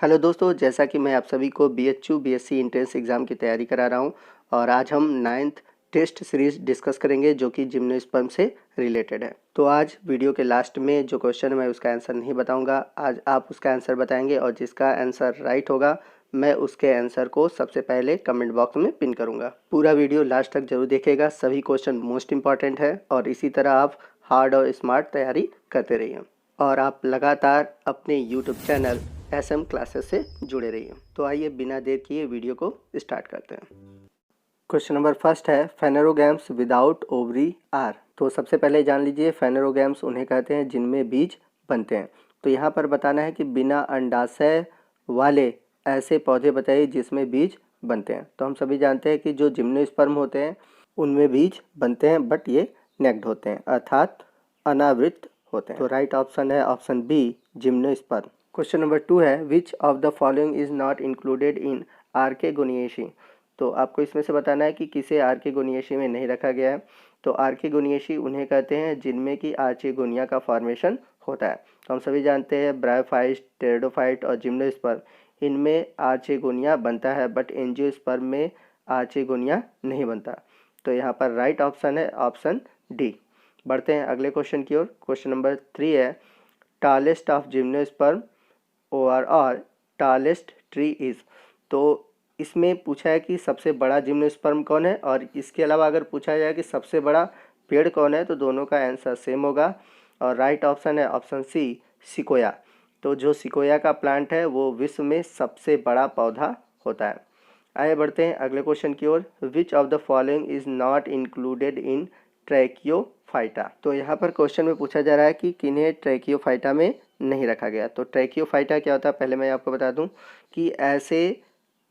Hello दोस्तों, जैसा कि मैं आप सभी को बीएचयू बीएससी एंट्रेंस एग्ज़ाम की तैयारी करा रहा हूं और आज हम 9th टेस्ट सीरीज़ डिस्कस करेंगे जो कि जिम्नोस्पर्म से रिलेटेड है। तो आज वीडियो के लास्ट में जो क्वेश्चन है मैं उसका आंसर नहीं बताऊंगा, आज आप उसका आंसर बताएंगे और जिसका आंसर राइट होगा मैं उसके आंसर को सबसे पहले कमेंट बॉक्स में पिन करूँगा। पूरा वीडियो लास्ट तक जरूर देखिएगा, सभी क्वेश्चन मोस्ट इंपॉर्टेंट है और इसी तरह आप हार्ड और स्मार्ट तैयारी करते रहिए और आप लगातार अपने यूट्यूब चैनल SM क्लासेस से जुड़े रहिए। तो आइए बिना देर किए वीडियो को स्टार्ट करते हैं। क्वेश्चन नंबर फर्स्ट है, फेनेरोगैम्स विदाउट ओवरी आर। तो सबसे पहले जान लीजिए फेनेरोगैम्स उन्हें कहते हैं जिनमें बीज बनते हैं। तो यहाँ पर बताना है कि बिना अंडाशय वाले ऐसे पौधे बताइए जिसमें बीज बनते हैं। तो हम सभी जानते हैं कि जो जिम्नोस्पर्म होते हैं उनमें बीज बनते हैं बट ये नेक्ड होते हैं अर्थात अनावृत होते हैं। तो राइट ऑप्शन है option B, gymnosperm. Question number 2 है, which of the following is not included in archegoniatae. तो आपको इसमें से बताना है कि किसे आर्केगोनिएशी में नहीं रखा गया है। तो आर्केगोनिएशी उन्हें कहते हैं जिनमें कि आर्चेगोनिया का फॉर्मेशन होता है। तो हम सभी जानते हैं ब्रायोफाइट, टेरिडोफाइट और जिम्नोस्पर्म, इनमें आर्चेगोनिया बनता है बट एंजियोस्पर्म में आर्चेगोनिया नहीं बनता। तो यहाँ पर राइट ऑप्शन है ऑप्शन डी। बढ़ते हैं अगले क्वेश्चन की ओर। क्वेश्चन नंबर 3 है, टालेस्ट ऑफ जिम्नोस्पर्म और टालेस्ट ट्री इज। तो इसमें पूछा है कि सबसे बड़ा जिम्नोस्पर्म कौन है और इसके अलावा अगर पूछा जाए कि सबसे बड़ा पेड़ कौन है तो दोनों का आंसर सेम होगा और राइट ऑप्शन है ऑप्शन सी, सिकोया। तो जो सिकोया का प्लांट है वो विश्व में सबसे बड़ा पौधा होता है। आगे बढ़ते हैं अगले क्वेश्चन की ओर। Which of the following is not included in tracheophyta. तो यहाँ पर क्वेश्चन में पूछा जा रहा है कि किन्हें ट्रैकियोफाइटा में नहीं रखा गया। तो ट्रैकियोफाइटा क्या होता है पहले मैं आपको बता दूं कि ऐसे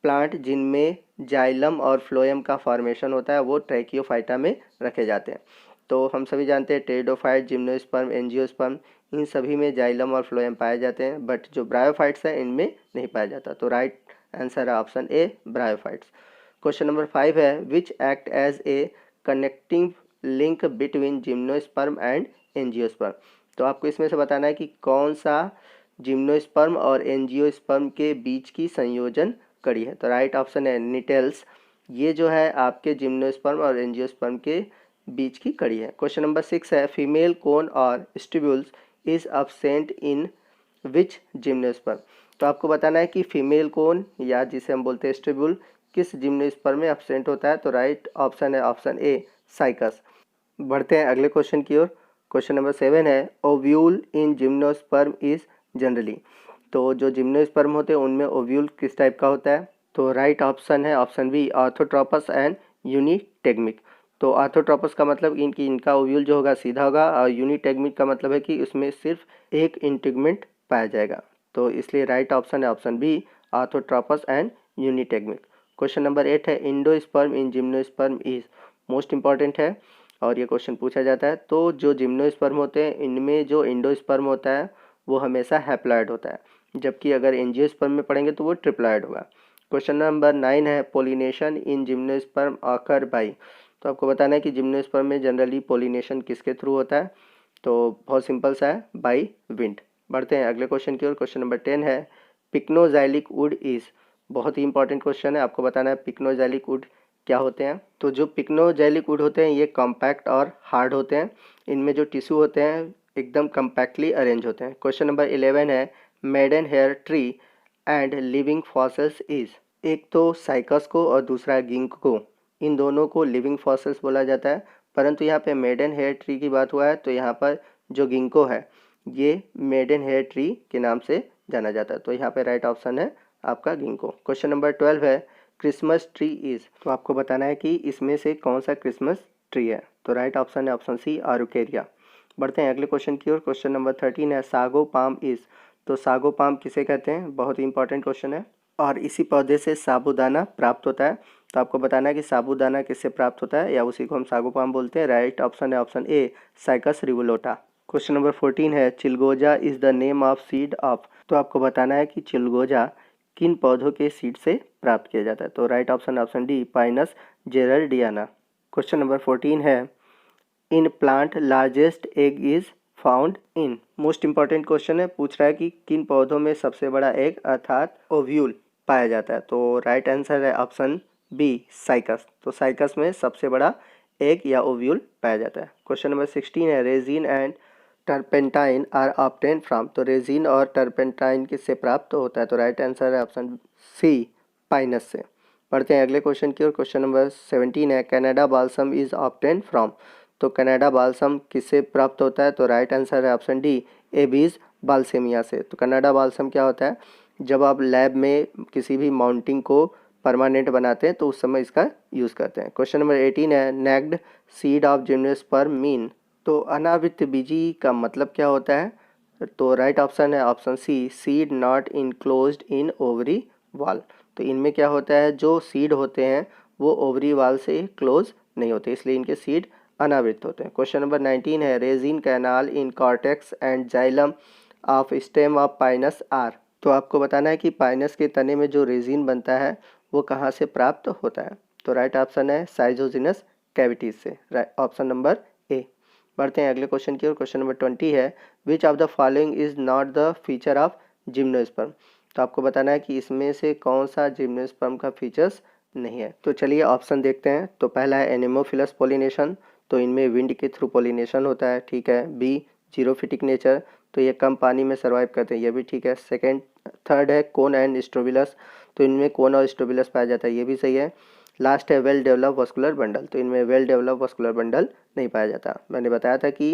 प्लांट जिनमें जाइलम और फ्लोएम का फॉर्मेशन होता है वो ट्रैकियोफाइटा में रखे जाते हैं। तो हम सभी जानते हैं टेरिडोफाइट, जिम्नोस्पर्म, एंजियोस्पर्म, इन सभी में जाइलम और फ्लोएम पाए जाते हैं बट जो ब्रायोफाइट्स हैं इनमें नहीं पाया जाता। तो राइट आंसर है option A, bryophytes. Question number 5 है, which act as a connecting link between gymnosperm and angiosperm. तो आपको इसमें से बताना है कि कौन सा जिम्नोस्पर्म और एंजियोस्पर्म के बीच की संयोजन कड़ी है। तो राइट ऑप्शन है निटेल्स। ये जो है आपके जिम्नोस्पर्म और एंजियोस्पर्म के बीच की कड़ी है। क्वेश्चन नंबर 6 है, फीमेल कोन और stipules is absent in which gymnosperm. तो आपको बताना है कि फीमेल कोन या जिसे हम बोलते हैं स्टिब्यूल किस जिम्नोस्पर्म में अब्सेंट होता है। तो राइट ऑप्शन है ऑप्शन ए, साइकस। बढ़ते हैं अगले क्वेश्चन की ओर। क्वेश्चन नंबर 7 है, ovule in gymnosperm is generally. तो जो जिम्नोस्पर्म होते हैं उनमें ओव्यूल किस टाइप का होता है। तो राइट ऑप्शन है ऑप्शन बी, ऑर्थोट्रोपस एंड यूनिटेगमिक। तो ऑर्थोट्रोपस का मतलब इनका ओव्यूल जो होगा सीधा होगा और यूनिटेगमिक का मतलब है कि उसमें सिर्फ एक इंटीग्मेंट पाया जाएगा। तो इसलिए राइट ऑप्शन है option B, orthotropous and unitegmic. Question number 8 है, endosperm in gymnosperm is. Most important है और ये क्वेश्चन पूछा जाता है। तो जो जिम्नोस्पर्म होते हैं इनमें जो इंडोस्पर्म होता है वो हमेशा हैप्लॉइड होता है, जबकि अगर एंजियोस्पर्म में पढ़ेंगे तो वो ट्रिप्लॉइड होगा। क्वेश्चन नंबर 9 है, pollination in gymnosperm occur by. तो आपको बताना है कि जिम्नोस्पर्म में जनरली पोलिनेशन किसके थ्रू होता है। तो बहुत सिंपल सा है, बाई विंड। बढ़ते हैं अगले क्वेश्चन की ओर। क्वेश्चन नंबर 10 है, पिक्नोजाइलिक वुड इज। बहुत ही इंपॉर्टेंट क्वेश्चन है, आपको बताना है पिक्नोजाइलिक वुड क्या होते हैं। तो जो पिक्नोजेलिक वुड होते हैं ये कॉम्पैक्ट और हार्ड होते हैं, इनमें जो टिश्यू होते हैं एकदम कम्पैक्टली अरेंज होते हैं। क्वेश्चन नंबर 11 है, maiden hair tree and living fossils is. एक तो साइकस को और दूसरा गिंक को, इन दोनों को लिविंग फॉसिल्स बोला जाता है, परंतु यहाँ पे मेडन हेयर ट्री की बात हुआ है तो यहाँ पर जो गिंको है ये मेडन हेयर ट्री के नाम से जाना जाता है। तो यहाँ पे राइट ऑप्शन है आपका गिंको। क्वेश्चन नंबर 12 है, क्रिसमस ट्री इज। तो आपको बताना है कि इसमें से कौन सा क्रिसमस ट्री है। तो राइट ऑप्शन है ऑप्शन सी, आरुकेरिया। बढ़ते हैं अगले क्वेश्चन की ओर। क्वेश्चन नंबर 13 है, सागो पाम इज। तो सागो पाम किसे कहते हैं, बहुत ही इंपॉर्टेंट क्वेश्चन है और इसी पौधे से साबूदाना प्राप्त होता है। तो आपको बताना है कि साबूदाना किससे प्राप्त होता है या उसी को हम सागो पाम बोलते हैं। राइट ऑप्शन है option A, cycas revoluta. Question number 14 है, चिलगोजा is the name of seed of. तो आपको बताना है कि चिलगोजा किन पौधों के सीड से प्राप्त किया जाता है। तो right option option D, pinus gerardiana. Question number 14 है, in plant largest egg is found in. Most important question है, पूछ रहा है कि किन पौधों में सबसे बड़ा एग अर्थात ओव्यूल पाया जाता है। तो राइट आंसर है ऑप्शन बी साइकस। तो साइकस में सबसे बड़ा एग या ओव्यूल पाया जाता है। क्वेश्चन नंबर 16 है, resin and turpentine are obtain from. तो रेजिन और टर्पेंटाइन किससे प्राप्त होता है। तो राइट आंसर है ऑप्शन सी पाइनस से। पढ़ते हैं अगले क्वेश्चन की ओर। क्वेश्चन नंबर 17 है, Canada balsam is obtain from. तो कनाडा बाल्सम किससे प्राप्त होता है। तो राइट आंसर है ऑप्शन डी एबीज बाल्सेमिया से। तो कनाडा बाल्सम क्या होता है, जब आप लैब में किसी भी माउंटिंग को परमानेंट बनाते हैं तो उस समय इसका यूज़ करते हैं। क्वेश्चन नंबर 18 है, naked seed of gymnosperm mean. तो अनावृत बीजी का मतलब क्या होता है। तो राइट ऑप्शन है option C seed not enclosed in ovary wall. तो इनमें क्या होता है, जो सीड होते हैं वो ओवरी वाल से क्लोज नहीं होते, इसलिए इनके सीड अनावृत होते हैं। क्वेश्चन नंबर 19 है, resin canal in cortex and xylem of stem of Pinus are. तो आपको बताना है कि पाइनस के तने में जो रेजिन बनता है वो कहाँ से प्राप्त होता है। तो राइट ऑप्शन है साइजोजिनस कैविटीज से, ऑप्शन नंबर ए। बढ़ते हैं अगले क्वेश्चन की ओर। क्वेश्चन नंबर 20 है, which of the following is not the feature of gymnosperm. तो आपको बताना है कि इसमें से कौन सा जिम्नोस्पर्म का फीचर्स नहीं है। तो चलिए ऑप्शन देखते हैं। तो पहला है एनेमोफिलस पोलिनेशन। तो इनमें विंड के थ्रू पोलिनेशन होता है, ठीक है। बी जीरोफिटिक नेचर, तो ये कम पानी में सर्वाइव करते हैं, ये भी ठीक है। थर्ड है कोन एंड स्ट्रोबिलस। तो इनमें कोन और स्ट्रोबिलस पाया जाता है, ये भी सही है। लास्ट है वेल डेवलप वस्कुलर बंडल। तो इनमें वेल डेवलप वस्कुलर बंडल नहीं पाया जाता। मैंने बताया था कि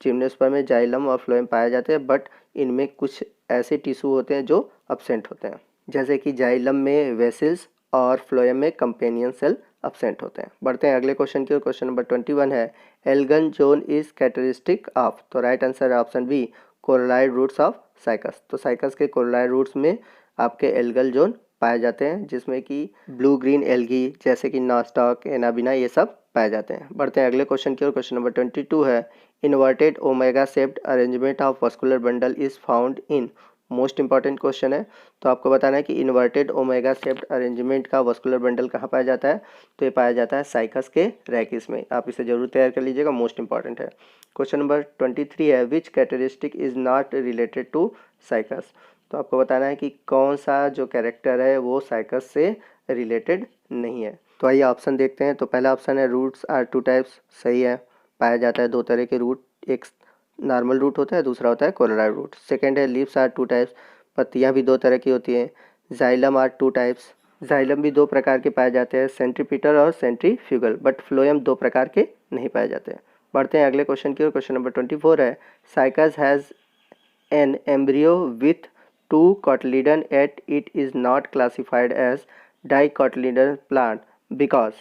जिम्नोस्पर्म में जाइलम और फ्लोएम पाए जाते हैं, बट इनमें कुछ ऐसे टिश्यू होते हैं जो अब्सेंट होते हैं, जैसे कि जाइलम में वेसिल्स और फ्लोएम में कंपेनियन सेल अब्सेंट होते हैं। बढ़ते हैं अगले क्वेश्चन की ओर। क्वेश्चन नंबर 21 है, algal zone is characteristic of. तो राइट आंसर है option B coralloid roots of cycas. तो साइकस के कोरलाइड रूट्स में आपके एल्गल जोन पाए जाते हैं, जिसमें कि ब्लू ग्रीन एल्गी जैसे कि नॉस्टॉक एनाबिना ये सब पाए जाते हैं। बढ़ते हैं अगले क्वेश्चन की ओर। क्वेश्चन नंबर 22 है, inverted omega shaped arrangement of vascular bundle is found in. Most important question है। तो आपको बताना है कि इन्वर्टेड ओमेगा शेप्ड अरेंजमेंट का वस्कुलर बंडल कहाँ पाया जाता है। तो ये पाया जाता है साइकस के रैकिस में। आप इसे जरूर तैयार कर लीजिएगा, मोस्ट इंपॉर्टेंट है। क्वेश्चन नंबर 23 है, which characteristic is not related to cycas. तो आपको बताना है कि कौन सा जो कैरेक्टर है वो साइकस से रिलेटेड नहीं है। तो आइए ऑप्शन देखते हैं। तो पहला ऑप्शन है रूट्स आर टू टाइप्स, सही है। पाया जाता है दो तरह के रूट, एक नॉर्मल रूट होता है, दूसरा होता है कोरलाइड रूट। सेकंड है लीव्स आर टू टाइप्स, पत्तियां भी दो तरह की होती हैं। Xylem are two types, xylem भी दो प्रकार के पाए जाते हैं, सेंट्रीपिटल और सेंट्रीफ्यूगल, बट फ्लोएम दो प्रकार के नहीं पाए जाते हैं। बढ़ते हैं अगले क्वेश्चन की ओर। क्वेश्चन नंबर 24 है, cycas has an embryo with two cotyledon yet it is not classified as dicotyledon plant because.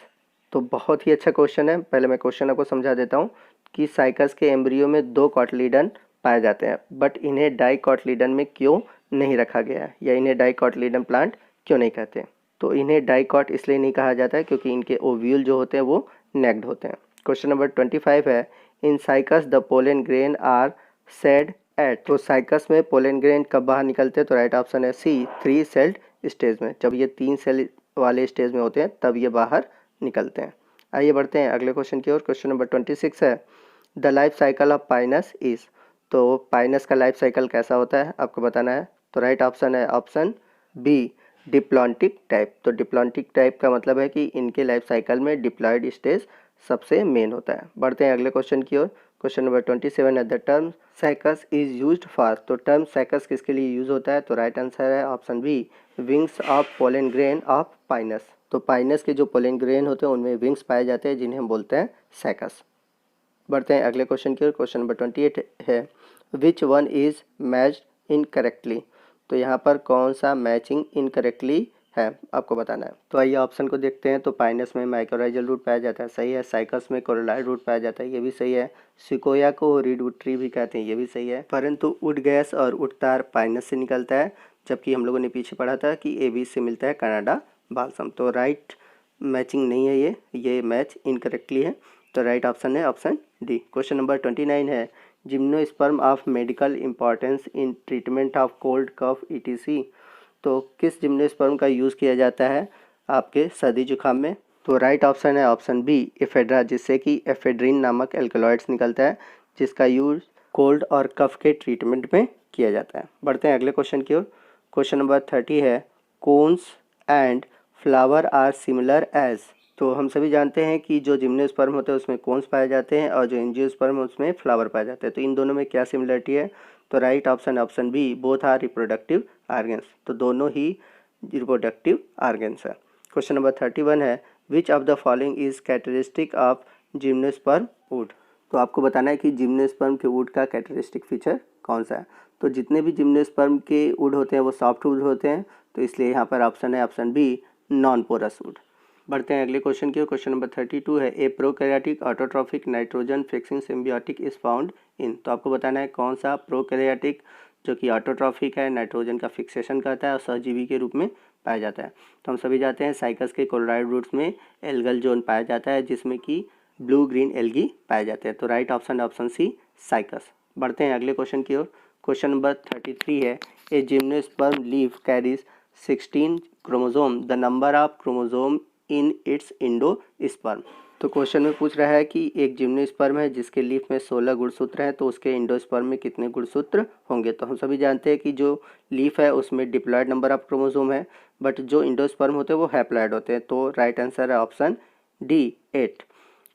तो बहुत ही अच्छा क्वेश्चन है। पहले मैं क्वेश्चन आपको समझा देता हूँ कि साइकस के एम्ब्रियो में दो कॉटलीडन पाए जाते हैं, बट इन्हें डाइकॉटलीडन में क्यों नहीं रखा गया है, या इन्हें डाइकॉटलीडन प्लांट क्यों नहीं कहते। तो इन्हें डाइकॉट इसलिए नहीं कहा जाता है क्योंकि इनके ओव्यूल जो होते हैं वो नेक्ड होते हैं। क्वेश्चन नंबर 25 है, in Cycas the pollen grain are shed at. तो साइकस में पोलन ग्रेन कब बाहर निकलते हैं। तो राइट ऑप्शन है सी 3 सेल्ड स्टेज में। जब ये 3 सेल वाले स्टेज में होते हैं तब ये बाहर निकलते हैं। आइए बढ़ते हैं अगले क्वेश्चन की ओर। क्वेश्चन नंबर 26 है, the life cycle of Pinus is. तो पाइनस का लाइफ साइकिल कैसा होता है आपको बताना है। तो राइट ऑप्शन है ऑप्शन बी डिप्लॉन्टिक टाइप। तो डिप्लॉन्टिक टाइप का मतलब है कि इनके लाइफ साइकिल में डिप्लॉयड स्टेज सबसे मेन होता है। बढ़ते हैं अगले क्वेश्चन की ओर। क्वेश्चन नंबर 27 है, the term saccus is used for. तो टर्म साइकस किसके लिए यूज होता है। तो राइट आंसर है option B wings of pollen grain of Pinus. तो पाइनस के जो पोलन ग्रेन होते हैं उनमें विंग्स पाए जाते हैं, जिन्हें हम बोलते हैं साइकस। बढ़ते हैं अगले क्वेश्चन की ओर। क्वेश्चन नंबर 28 है, which one is matched incorrectly. तो यहाँ पर कौन सा मैचिंग इनकरेक्टली है आपको बताना है। तो आइए ऑप्शन को देखते हैं। तो पाइनस में माइकोराइजल रूट पाया जाता है, सही है। साइकस में कोरलाइड रूट पाया जाता है, ये भी सही है। सिकोया को रीडवुड ट्री भी कहते हैं, ये भी सही है। परंतु वुड गैस और वुड तार पाइनस से निकलता है, जबकि हम लोगों ने पीछे पढ़ा था कि एबी से मिलता है कनाडा बाल्सम। तो राइट मैचिंग नहीं है, ये मैच इनकरेक्टली है। तो राइट ऑप्शन है ऑप्शन डी। क्वेश्चन नंबर 29 है, gymnosperm of medical importance in treatment of cold cough ETC. तो किस जिम्नोस्पर्म का यूज़ किया जाता है आपके सर्दी जुकाम में। तो राइट ऑप्शन है ऑप्शन बी एफेड्रा, जिससे कि एफेड्रिन नामक एल्कलॉइड्स निकलता है, जिसका यूज़ कोल्ड और कफ के ट्रीटमेंट में किया जाता है। बढ़ते हैं अगले क्वेश्चन की ओर। क्वेश्चन नंबर 30 है cones and flower are similar as. तो हम सभी जानते हैं कि जो जिम्नोस्पर्म होते हैं उसमें कोन्स पाए जाते हैं और जो एंजियोस्पर्म उसमें फ्लावर पाए जाते हैं। तो इन दोनों में क्या सिमिलरिटी है? तो right option B, both are reproductive organs. तो दोनों ही रिप्रोडक्टिव ऑर्गन्स है। क्वेश्चन नंबर 31 है which of the following is characteristic of gymnosperm wood. तो आपको बताना है कि जिम्नोस्पर्म के वुड का कैरेक्टरिस्टिक फीचर कौन सा है। तो जितने भी जिम्नोस्पर्म के वुड होते हैं वो सॉफ्ट वुड होते हैं, तो इसलिए यहाँ पर ऑप्शन है option B, non porous wood. बढ़ते हैं अगले क्वेश्चन की ओर। क्वेश्चन नंबर 32 है a prokaryotic autotrophic nitrogen fixing symbiotic is found in. तो आपको बताना है कौन सा प्रोकैरियोटिक जो कि ऑटोट्रॉफिक है, नाइट्रोजन का फिक्सेशन करता है और सहजीवी के रूप में पाया जाता है। तो हम सभी जानते हैं साइकस के कोलोराइड रूट्स में एल्गल जोन पाया जाता है जिसमें कि ब्लू ग्रीन एल्गी पाए जाते हैं। तो राइट ऑप्शन सी, साइकस। बढ़ते हैं अगले क्वेश्चन की ओर। क्वेश्चन नंबर 33 है a gymnosperm leaf carries 16 chromosome, the number of chromosome in its endosperm. तो क्वेश्चन में पूछ रहा है कि एक जिम्नोस्पर्म है जिसके लीफ में 16 गुणसूत्र हैं, तो उसके इंडोस्पर्म में कितने गुणसूत्र होंगे। तो हम सभी जानते हैं कि जो लीफ है उसमें डिप्लॉयड नंबर ऑफ क्रोमोसोम है, बट जो इंडोस्पर्म होते हैं वो हैप्लॉयड होते हैं। तो राइट आंसर है ऑप्शन डी, 8।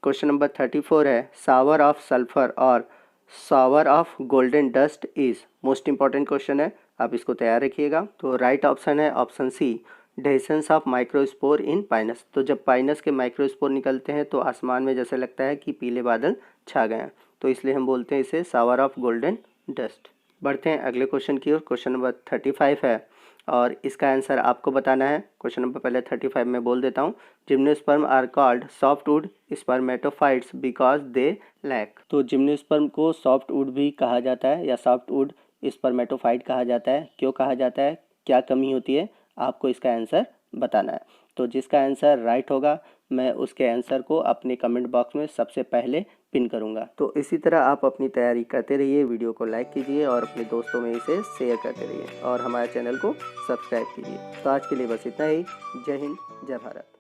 क्वेश्चन नंबर 34 है सावर ऑफ सल्फर और shower of golden dust is. Most important question है, आप इसको तैयार रखिएगा। तो राइट ऑप्शन है option C, dehiscence of microspore in pinus. तो जब पाइनस के माइक्रोस्पोर निकलते हैं तो आसमान में जैसे लगता है कि पीले बादल छा गए हैं, तो इसलिए हम बोलते हैं इसे सावर ऑफ गोल्डन डस्ट। बढ़ते हैं अगले क्वेश्चन की ओर। क्वेश्चन नंबर 35 है और इसका आंसर आपको बताना है। क्वेश्चन नंबर पहले 35 में बोल देता हूँ। Gymnosperm are called softwood spermatophytes because they lack. तो जिम्नोस्पर्म को सॉफ्टवुड भी कहा जाता है या सॉफ्टवुड स्पर्मेटोफाइट कहा जाता है। क्यों कहा जाता है, क्या कमी होती है, आपको इसका आंसर बताना है। तो जिसका आंसर राइट होगा मैं उसके आंसर को अपने कमेंट बॉक्स में सबसे पहले पिन करूंगा। तो इसी तरह आप अपनी तैयारी करते रहिए, वीडियो को लाइक कीजिए और अपने दोस्तों में इसे शेयर करते रहिए और हमारे चैनल को सब्सक्राइब कीजिए। तो आज के लिए बस इतना ही। जय हिंद, जय भारत।